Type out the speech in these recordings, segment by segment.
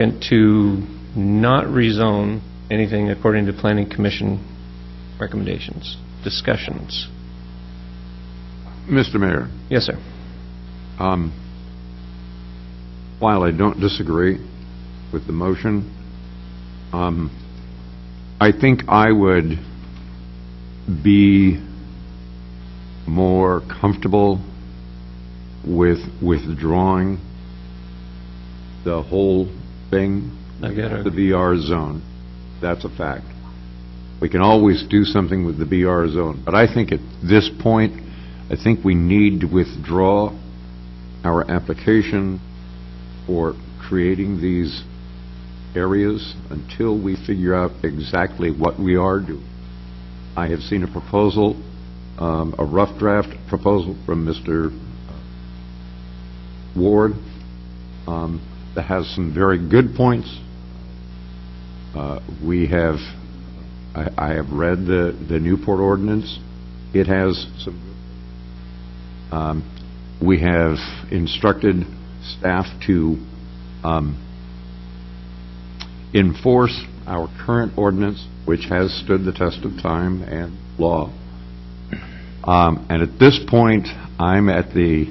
And to not rezone anything according to Planning Commission recommendations, discussions. Mr. Mayor, Yes, sir. while I don't disagree with the motion, I think I would be more comfortable with withdrawing the whole thing, I get it. the BR zone. That's a fact. We can always do something with the BR zone, but I think at this point, I think we need to withdraw our application for creating these areas until we figure out exactly what we are doing. I have seen a proposal, a rough draft proposal from Mr. Ward that has some very good points. I have read the Newport ordinance. It has some. We have instructed staff to enforce our current ordinance, which has stood the test of time and law. And at this point, I'm at the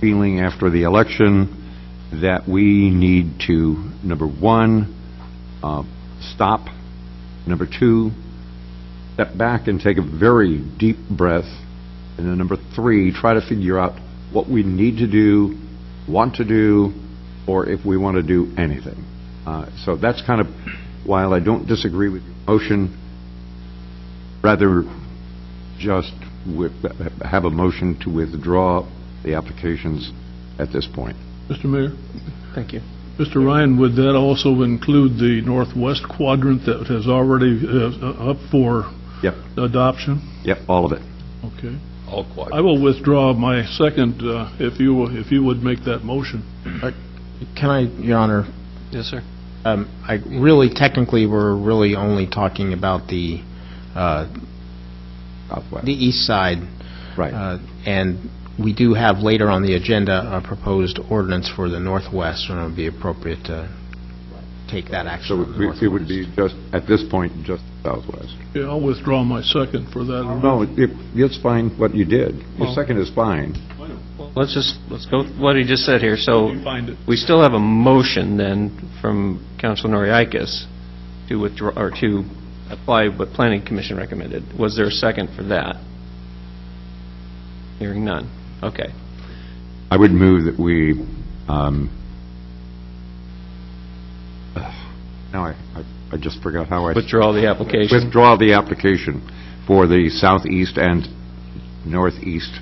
feeling after the election that we need to, number one, stop. Number two, step back and take a very deep breath. And then number three, try to figure out what we need to do, want to do, or if we want to do anything. So that's kind of, while I don't disagree with your motion, rather just have a motion to withdraw the applications at this point. Mr. Mayor? Thank you. Mr. Ryan, would that also include the northwest quadrant that has already up for Yep. adoption? Yep, all of it. Okay. All quadrants. I will withdraw my second if you would make that motion. Can I, Your Honor? Yes, sir. I really, technically, we're really only talking about the Southwest. east side. Right. And we do have later on the agenda a proposed ordinance for the northwest, and it would be appropriate to take that action. So on the it would northwest. be just, at this point, just Southwest. Yeah, I'll withdraw my second for that. No, it's fine what you did. Your Well- second is fine. Well, let's go with what he just said here. So You find it. we still have a motion then from Councilor Noriakis to withdraw or to apply what Planning Commission recommended. Was there a second for that? Hearing none. Okay. I would move that we, now I just forgot how I... Withdraw the application. Withdraw the application for the southeast and northeast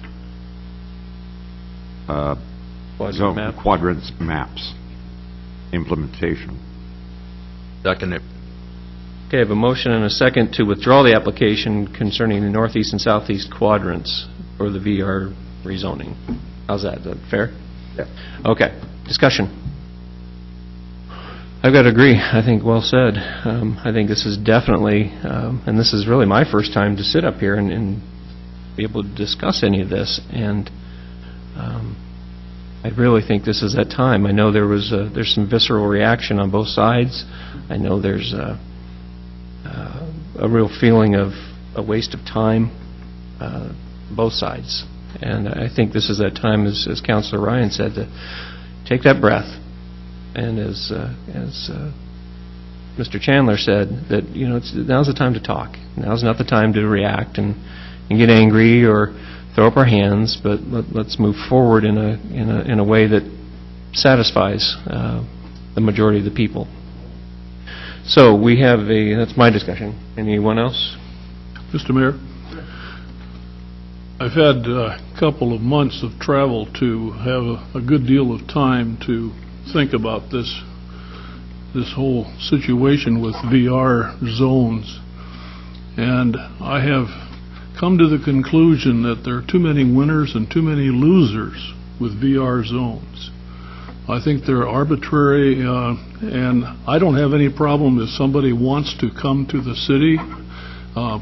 Quadrant map. quadrants maps implementation. Second it. Okay, I have a motion and a second to withdraw the application concerning the northeast and southeast quadrants for the VR rezoning. How's that? Is that fair? Yeah. Okay. Discussion. I've got to agree. I think well said. I think this is definitely, and this is really my first time to sit up here and be able to discuss any of this. And I really think this is that time. I know there's some visceral reaction on both sides. I know there's a real feeling of a waste of time, both sides. And I think this is that time, as Councilor Ryan said, to take that breath. And as Mr. Chandler said, that now's the time to talk. Now's not the time to react and get angry or throw up our hands. But let's move forward in a way that satisfies the majority of the people. So we have that's my discussion. Anyone else? Mr. Mayor? I've had a couple of months of travel to have a good deal of time to think about this whole situation with VR zones. And I have come to the conclusion that there are too many winners and too many losers with VR zones. I think they're arbitrary, and I don't have any problem if somebody wants to come to the city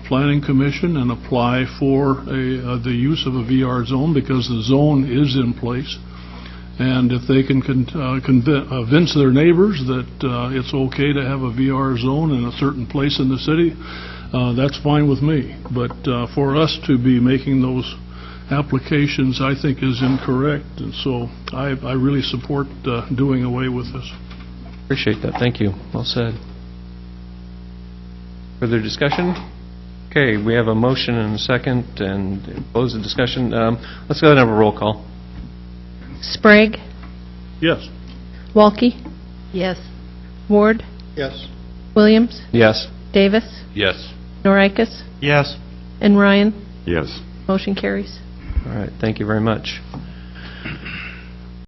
Planning Commission and apply for the use of a VR zone, because the zone is in place. And if they can convince their neighbors that it's okay to have a VR zone in a certain place in the city, that's fine with me. But for us to be making those applications, I think, is incorrect. And so I really support doing away with this. Appreciate that. Thank you. Well said. Further discussion? Okay, we have a motion and a second, and close the discussion. Let's go ahead and have a roll call. Sprague, Yes. Walke. Yes. Ward, Yes. Williams, Yes. Davis, Yes. Norikis, Yes. and Ryan. Yes. Motion carries. All right, thank you very much.